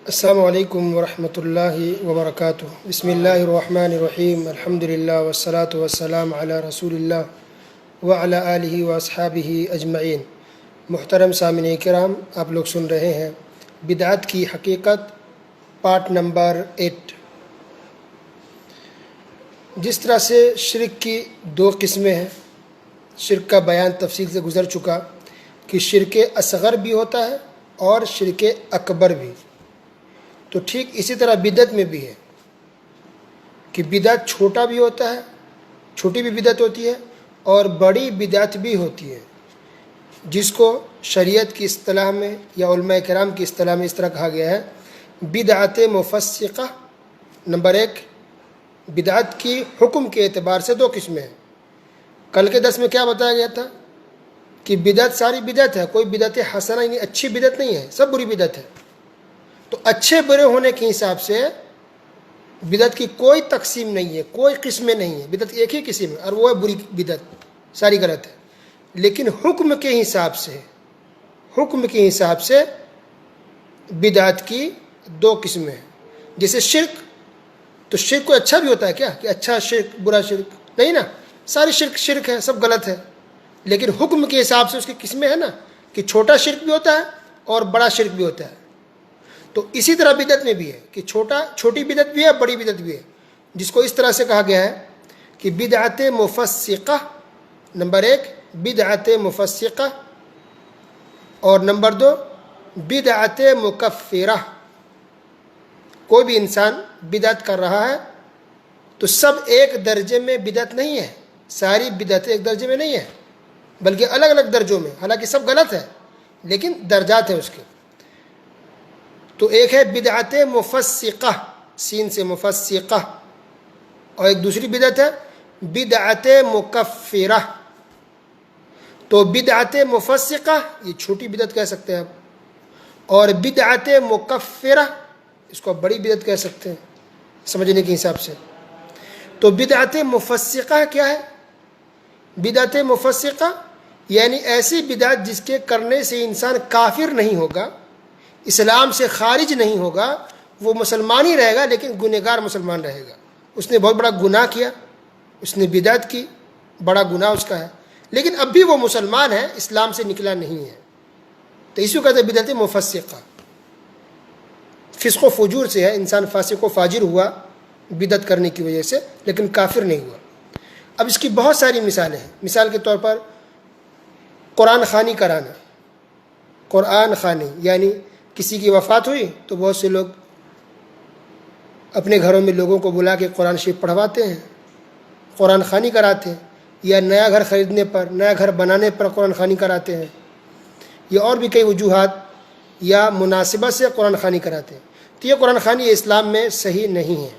السلام علیکم ورحمۃ اللہ وبرکاتہ۔ بسم اللہ الرحمن الرحیم، الحمد للہ والصلاة والسلام علی رسول اللہ وعلی آلہ واصحابہ اجمعین۔ محترم سامعین کرام، آپ لوگ سن رہے ہیں بدعت کی حقیقت پارٹ نمبر 8۔ جس طرح سے شرک کی دو قسمیں ہیں، شرک کا بیان تفصیل سے گزر چکا کہ شرک اصغر بھی ہوتا ہے اور شرک اکبر بھی، تو ٹھیک اسی طرح بدعت میں بھی ہے کہ بدعت چھوٹا بھی ہوتا ہے، چھوٹی بھی بدعت ہوتی ہے اور بڑی بدعت بھی ہوتی ہے، جس کو شریعت کی اصطلاح میں یا علماء کرام کی اصطلاح میں اس طرح کہا گیا ہے بدعت مفسقہ۔ نمبر 1، بدعت کی حکم کے اعتبار سے دو قسمیں ہیں۔ کل کے درس میں کیا بتایا گیا تھا کہ بدعت ساری بدعت ہے، کوئی بدعت حسنہ یعنی اچھی بدعت نہیں ہے، سب بری بدعت ہے۔ تو اچھے برے ہونے کے حساب سے بدعت کی کوئی تقسیم نہیں ہے، کوئی قسمیں نہیں ہیں، بدعت ایک ہی قسم ہے اور وہ ہے بری بدعت، ساری غلط ہے۔ لیکن حکم کے حساب سے بدعت کی دو قسمیں ہیں۔ جیسے شرک، تو شرک کو اچھا بھی ہوتا ہے کیا کہ اچھا شرک برا شرک؟ نہیں نا، ساری شرک ہے، سب غلط ہے۔ لیکن حکم کے حساب سے اس کی قسمیں ہیں نا کہ چھوٹا شرک بھی ہوتا ہے اور بڑا شرک بھی ہوتا ہے۔ تو اسی طرح بدعت میں بھی ہے کہ چھوٹی بدعت بھی ہے، بڑی بدعت بھی ہے، جس کو اس طرح سے کہا گیا ہے کہ بدعت مفسقہ۔ نمبر 1 بدعت مفسقہ، اور نمبر 2 بدعت مکفرہ۔ کوئی بھی انسان بدعت کر رہا ہے تو سب ایک درجے میں بدعت نہیں ہے، ساری بدعتیں ایک درجے میں نہیں ہے، بلکہ الگ الگ درجوں میں، حالانکہ سب غلط ہے لیکن درجات ہیں اس کے۔ تو ایک ہے بدعت مفسقہ، سین سے مفسقہ، اور ایک دوسری بدعت ہے بدعت مکفرہ۔ تو بدعت مفسقہ یہ چھوٹی بدعت کہہ سکتے ہیں آپ، اور بدعت مکفرہ اس کو بڑی بدعت کہہ سکتے ہیں سمجھنے کے حساب سے۔ تو بدعت مفسقہ کیا ہے؟ بدعت مفسقہ یعنی ایسی بدعت جس کے کرنے سے انسان کافر نہیں ہوگا، اسلام سے خارج نہیں ہوگا، وہ مسلمان ہی رہے گا لیکن گنہگار مسلمان رہے گا۔ اس نے بہت بڑا گناہ کیا، اس نے بدعت کی، بڑا گناہ اس کا ہے، لیکن اب بھی وہ مسلمان ہے، اسلام سے نکلا نہیں ہے، تو اس کو کہتے ہیں بدعت مفسقہ۔ فسق و فجور سے ہے، انسان فاسق و فاجر ہوا بدعت کرنے کی وجہ سے لیکن کافر نہیں ہوا۔ اب اس کی بہت ساری مثالیں ہیں۔ مثال کے طور پر قرآن خوانی کرانا، قرآن خوانی یعنی کسی کی وفات ہوئی تو بہت سے لوگ اپنے گھروں میں لوگوں کو بلا کے قرآن شریف پڑھواتے ہیں، قرآن خوانی کراتے ہیں، یا نیا گھر خریدنے پر، نیا گھر بنانے پر قرآن خوانی کراتے ہیں، یا اور بھی کئی وجوہات یا مناسبت سے قرآن خوانی کراتے ہیں۔ تو یہ قرآن خوانی اسلام میں صحیح نہیں ہے،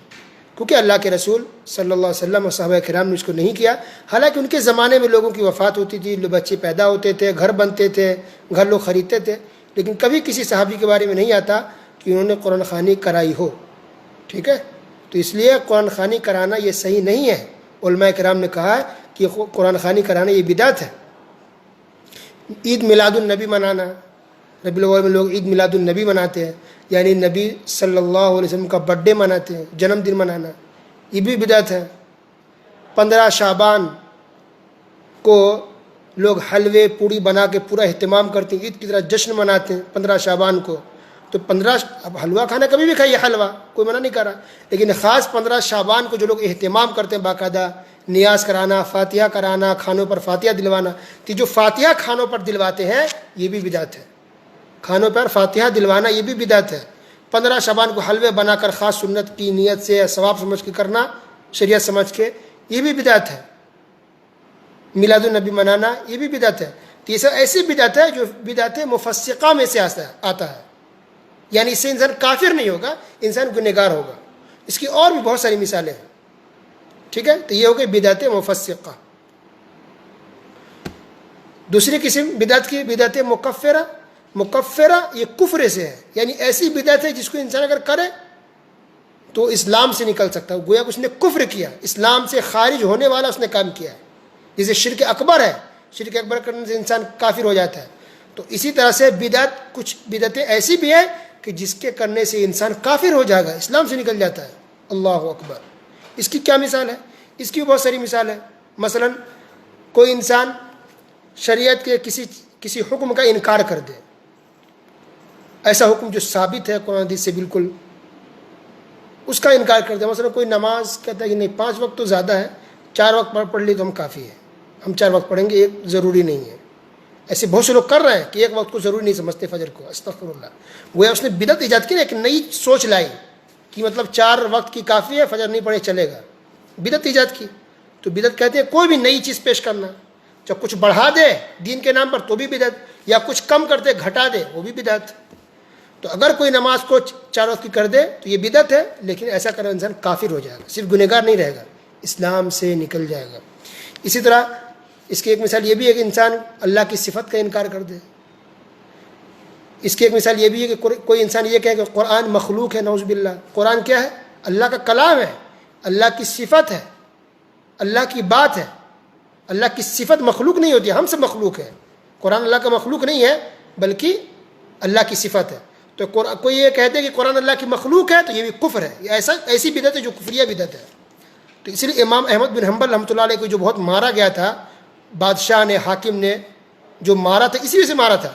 کیونکہ اللہ کے رسول صلی اللہ علیہ وسلم اور صحابہ کرام نے اس کو نہیں کیا۔ حالانکہ ان کے زمانے میں لوگوں کی وفات ہوتی تھی، بچے پیدا ہوتے تھے، گھر بنتے تھے، گھر لوگ خریدتے تھے، لیکن کبھی کسی صحابی کے بارے میں نہیں آتا کہ انہوں نے قرآن خوانی کرائی ہو، ٹھیک ہے؟ تو اس لیے قرآن خوانی کرانا یہ صحیح نہیں ہے۔ علماء کرام نے کہا ہے کہ قرآن خوانی کرانا یہ بدعت ہے۔ عید میلاد النبی منانا، ربیع الاول میں لوگ عید میلاد النبی مناتے ہیں، یعنی نبی صلی اللہ علیہ وسلم کا برتھ ڈے مناتے ہیں، جنم دن منانا، یہ بھی بدعت ہے۔ 15 شعبان کو لوگ حلوے پوڑی بنا کے پورا اہتمام کرتے ہیں، عید کی طرح جشن مناتے ہیں 15 شعبان کو۔ تو اب حلوہ کھانا کبھی بھی کھائیے، حلوہ کوئی منع نہیں کر رہا، لیکن خاص 15 شعبان کو جو لوگ اہتمام کرتے ہیں، باقاعدہ نیاز کرانا، فاتحہ کرانا، کھانوں پر فاتحہ دلوانا، تو جو فاتحہ کھانوں پر دلواتے ہیں یہ بھی بدعت ہے۔ کھانوں پر فاتحہ دلوانا یہ بھی بدعت ہے۔ 15 شعبان کو حلوے بنا کر خاص سنت کی نیت سے ثواب سمجھ کے کرنا، شریعت سمجھ کے، یہ بھی بدعت ہے۔ میلاد النبی منانا یہ بھی بدعت ہے۔ تو یہ سب ایسی بدعت ہے جو بدعت مفسقہ میں سے آتا ہے، یعنی اس سے انسان کافر نہیں ہوگا، انسان گنہگار ہوگا۔ اس کی اور بھی بہت ساری مثالیں ہیں، ٹھیک ہے؟ تو یہ ہو گئی بدعت مفسقہ۔ دوسری قسم بدعت کی بدعت مکفرہ۔ مکفرہ یہ کفر سے ہے، یعنی ایسی بدعت ہے جس کو انسان اگر کرے تو اسلام سے نکل سکتا ہے، گویا کہ اس نے کفر کیا، اسلام سے خارج ہونے والا اس نے کام کیا ہے۔ جیسے شرک اکبر ہے، شرک اکبر کرنے سے انسان کافر ہو جاتا ہے۔ تو اسی طرح سے بدعت، کچھ بدعتیں ایسی بھی ہیں کہ جس کے کرنے سے انسان کافر ہو جائے گا، اسلام سے نکل جاتا ہے۔ اللہ اکبر۔ اس کی کیا مثال ہے؟ اس کی بہت ساری مثال ہے۔ مثلا کوئی انسان شریعت کے کسی حکم کا انکار کر دے، ایسا حکم جو ثابت ہے قرآن حدیث سے بالکل، اس کا انکار کر دے۔ مثلا کوئی نماز کہتا ہے کہ نہیں 5 وقت تو زیادہ ہے، 4 وقت پڑھ لی تو ہم کافی ہے، ہم 4 وقت پڑھیں گے، ایک ضروری نہیں ہے۔ ایسے بہت سے لوگ کر رہے ہیں کہ ایک وقت کو ضروری نہیں سمجھتے فجر کو، استغفر اللہ۔ وہ اس نے بدعت ایجاد کی نا، ایک نئی سوچ لائی کہ مطلب 4 وقت کی کافی ہے، فجر نہیں پڑھے چلے گا، بدعت ایجاد کی۔ تو بدعت کہتے ہیں کوئی بھی نئی چیز پیش کرنا، جب کچھ بڑھا دے دین کے نام پر تو بھی بدعت، یا کچھ کم کر دے گھٹا دے وہ بھی بدعت۔ تو اگر کوئی نماز کو 4 وقت کی کر دے تو یہ بدعت ہے، لیکن ایسا کرے انسان کافر ہو جائے گا، صرف گنہگار نہیں رہے گا، اسلام سے نکل جائے گا۔ اسی طرح اس کی ایک مثال یہ بھی ہے کہ انسان اللہ کی صفت کا انکار کر دے۔ اس کی ایک مثال یہ بھی ہے کہ کوئی انسان یہ کہے کہ قرآن مخلوق ہے، نعوذ باللہ۔ قرآن کیا ہے؟ اللہ کا کلام ہے، اللہ کی صفت ہے، اللہ کی بات ہے۔ اللہ کی صفت مخلوق نہیں ہوتی، ہم سب مخلوق ہے۔ قرآن اللہ کا مخلوق نہیں ہے بلکہ اللہ کی صفت ہے۔ تو کوئی یہ کہتے ہیں کہ قرآن اللہ کی مخلوق ہے تو یہ بھی کفر ہے، یہ ایسی بدعت ہے جو کفریہ بدعت ہے۔ تو اس لیے امام احمد بن حنبل رحمۃ اللہ علیہ کو جو بہت مارا گیا تھا، بادشاہ نے، حاکم نے جو مارا تھا، اسی وجہ سے مارا تھا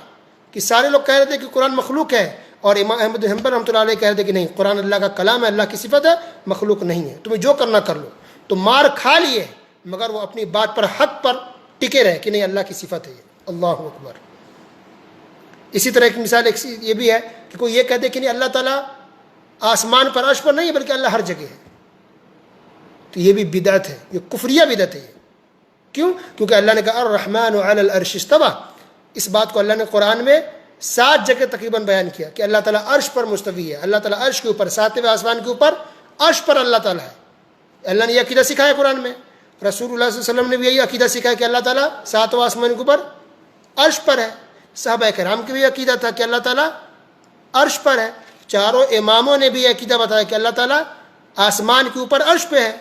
کہ سارے لوگ کہہ رہے تھے کہ قرآن مخلوق ہے، اور امام احمد بن حنبل رحمۃ اللہ علیہ کہہ رہے تھے کہ نہیں، قرآن اللہ کا کلام ہے، اللہ کی صفت ہے، مخلوق نہیں ہے، تمہیں جو کرنا کر لو۔ تو مار کھا لیے مگر وہ اپنی بات پر، حق پر ٹکے رہے کہ نہیں، اللہ کی صفت ہے یہ۔ اللہ اکبر۔ اسی طرح ایک مثال یہ بھی ہے کہ کوئی یہ کہتے کہ نہیں، اللہ تعالیٰ آسمان پر، عرش پر نہیں ہے بلکہ اللہ ہر جگہ ہے، تو یہ بھی بدعت ہے، یہ کفریہ بدعت ہے۔ کیوں؟ کیونکہ اللہ نے کہا الرحمن علی العرش استوی، اس بات کو اللہ نے قرآن میں 7 جگہ تقریباً بیان کیا کہ اللہ تعالیٰ عرش پر مستوی ہے، اللہ تعالیٰ عرش کے اوپر، 7ویں آسمان کے اوپر، عرش پر اللہ تعالیٰ ہے۔ اللہ نے یہ عقیدہ سکھایا قرآن میں، رسول اللہ صلی اللہ علیہ وسلم نے بھی یہی عقیدہ سکھایا کہ اللہ تعالیٰ 7واں آسمان کے اوپر عرش پر ہے۔ صحابہ کرام کے بھی عقیدہ تھا کہ اللہ تعالیٰ عرش پر ہے۔ چاروں اماموں نے بھی عقیدہ بتایا کہ اللہ تعالیٰ آسمان کے اوپر عرش پہ ہے۔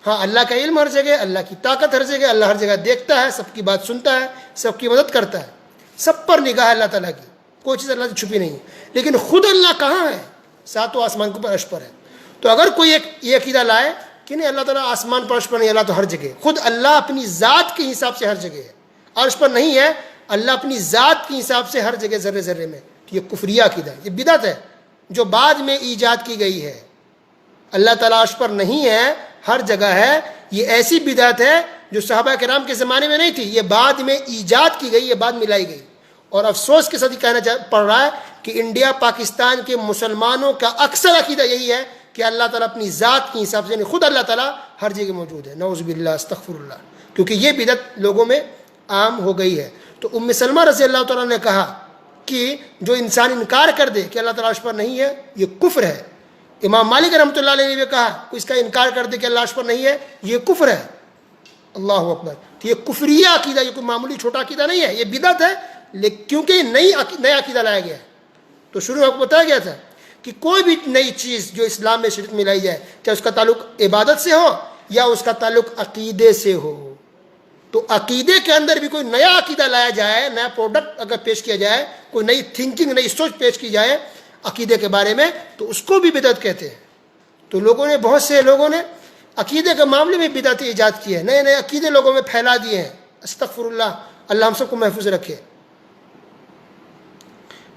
ہاں، اللہ کا علم ہر جگہ، اللہ کی طاقت ہر جگہ، اللہ ہر جگہ دیکھتا ہے، سب کی بات سنتا ہے، سب کی مدد کرتا ہے، سب پر نگاہ ہے اللہ تعالیٰ کی، کوئی چیز اللہ سے چھپی نہیں ہے۔ لیکن خود اللہ کہاں ہے؟ 7واں آسمان کے اوپر عرش پر ہے۔ تو اگر کوئی یہ عقیدہ لائے کہ نہیں، اللہ تعالیٰ آسمان پر عرش پر نہیں، اللہ تو ہر جگہ ہے، خود اللہ اپنی ذات کے حساب سے ہر جگہ ہے، عرش پر نہیں ہے، اللہ اپنی ذات کے حساب سے ہر جگہ، ذرے ذرے میں، تو یہ کفریہ عقیدہ ہے، یہ بدعت ہے جو بعد میں ایجاد کی گئی ہے۔ اللہ تعالیٰ عرش پر نہیں ہے، ہر جگہ ہے، یہ ایسی بدعت ہے جو صحابہ کرام کے زمانے میں نہیں تھی، یہ بعد میں ایجاد کی گئی، یہ بعد میں لائی گئی۔ اور افسوس کے ساتھ یہ کہنا پڑ رہا ہے کہ انڈیا، پاکستان کے مسلمانوں کا اکثر عقیدہ یہی ہے کہ اللہ تعالیٰ اپنی ذات کے حساب سے، یعنی خود اللہ تعالیٰ ہر جگہ موجود ہے۔ نعوذ باللہ، استغفر اللہ، کیونکہ یہ بدعت لوگوں میں عام ہو گئی ہے۔ تو ام سلمہ رضی اللہ تعالیٰ نے کہا کہ جو انسان انکار کر دے کہ اللہ تعالیٰ عرش پر نہیں ہے، یہ کفر ہے۔ امام مالک رحمۃ اللہ علیہ نے بھی کہا کوئی اس کا انکار کر دے کہ اللہ عرش پر نہیں ہے، یہ کفر ہے۔ اللہ اکبر۔ تو یہ کفریہ عقیدہ، یہ کوئی معمولی چھوٹا عقیدہ نہیں ہے، یہ بدعت ہے، لیکن کیونکہ نیا عقیدہ لایا گیا ہے۔ تو شروع میں آپ کو بتایا گیا تھا کہ کوئی بھی نئی چیز جو اسلام میں شریعت میں لائی جائے، چاہے اس کا تعلق عبادت سے ہو یا اس کا تعلق عقیدے سے ہو، تو عقیدے کے اندر بھی کوئی نیا عقیدہ لایا جائے، نیا پروڈکٹ اگر پیش کیا جائے، کوئی نئی تھنکنگ، نئی سوچ پیش کی جائے عقیدے کے بارے میں، تو اس کو بھی بدعت کہتے ہیں۔ تو بہت سے لوگوں نے عقیدے کے معاملے میں بدعت ایجاد کی ہے، نئے نئے عقیدے لوگوں میں پھیلا دیے ہیں۔ استغفر اللہ، اللہ ہم سب کو محفوظ رکھے۔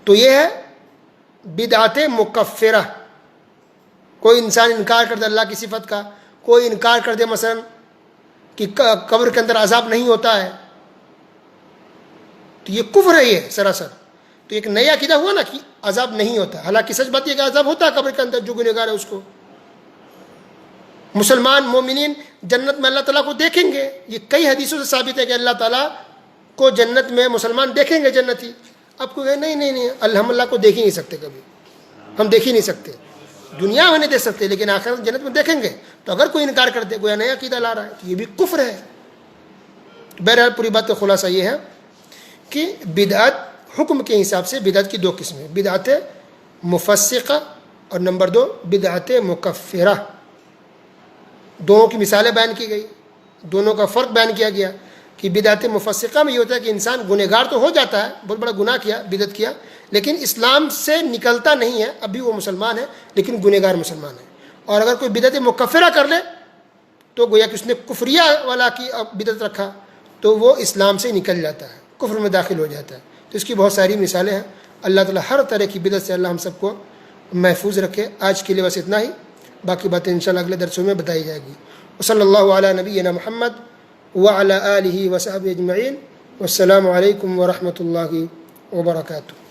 تو یہ ہے بدعت مکفرہ۔ کوئی انسان انکار کر دے اللہ کی صفت کا، کوئی انکار کر دے مثلا کہ قبر کے اندر عذاب نہیں ہوتا ہے، تو یہ کفر ہے، یہ سراسر۔ تو ایک نیا عقیدہ ہوا نا کہ عذاب نہیں ہوتا، حالانکہ سچ بات یہ کہ عذاب ہوتا ہے قبر کے اندر، جو گنہگار ہے اس کو۔ مسلمان مومنین جنت میں اللہ تعالیٰ کو دیکھیں گے، یہ کئی حدیثوں سے ثابت ہے کہ اللہ تعالیٰ کو جنت میں مسلمان دیکھیں گے، جنتی۔ اب کوئی کہے نہیں، ہم اللہ کو دیکھ ہی نہیں سکتے، کبھی ہم دیکھ ہی نہیں سکتے، دنیا میں نہیں دیکھ سکتے، لیکن آخرت جنت میں دیکھیں گے۔ تو اگر کوئی انکار کر دے، کوئی نیا عقیدہ لا رہا ہے، تو یہ بھی کفر ہے۔ بہرحال پوری بات کا خلاصہ یہ ہے کہ بدعت حکم کے حساب سے بدعت کی 2 قسمیں، بدعت مفسقہ اور نمبر 2 بدعت مکفرہ۔ دونوں کی مثالیں بیان کی گئی، دونوں کا فرق بیان کیا گیا۔ کہ بدعت مفسقہ میں یہ ہوتا ہے کہ انسان گنہگار تو ہو جاتا ہے، بہت بڑا گناہ کیا، بدعت کیا، لیکن اسلام سے نکلتا نہیں ہے، اب بھی وہ مسلمان ہے لیکن گنہگار مسلمان ہے۔ اور اگر کوئی بدعت مکفرہ کر لے تو گویا کہ اس نے کفریہ والا کی بدعت رکھا تو وہ اسلام سے نکل جاتا ہے، کفر میں داخل ہو جاتا ہے۔ تو اس کی بہت ساری مثالیں ہیں۔ اللہ تعالیٰ ہر طرح کی بدعت سے اللہ ہم سب کو محفوظ رکھے۔ آج کے لیے بس اتنا ہی، باقی باتیں انشاءاللہ اگلے درسوں میں بتائی جائے گی۔ وصلی اللہ علی نبینا محمد وعلی آلہ وصحبہ اجمعین، والسلام علیکم ورحمۃ اللہ وبرکاتہ۔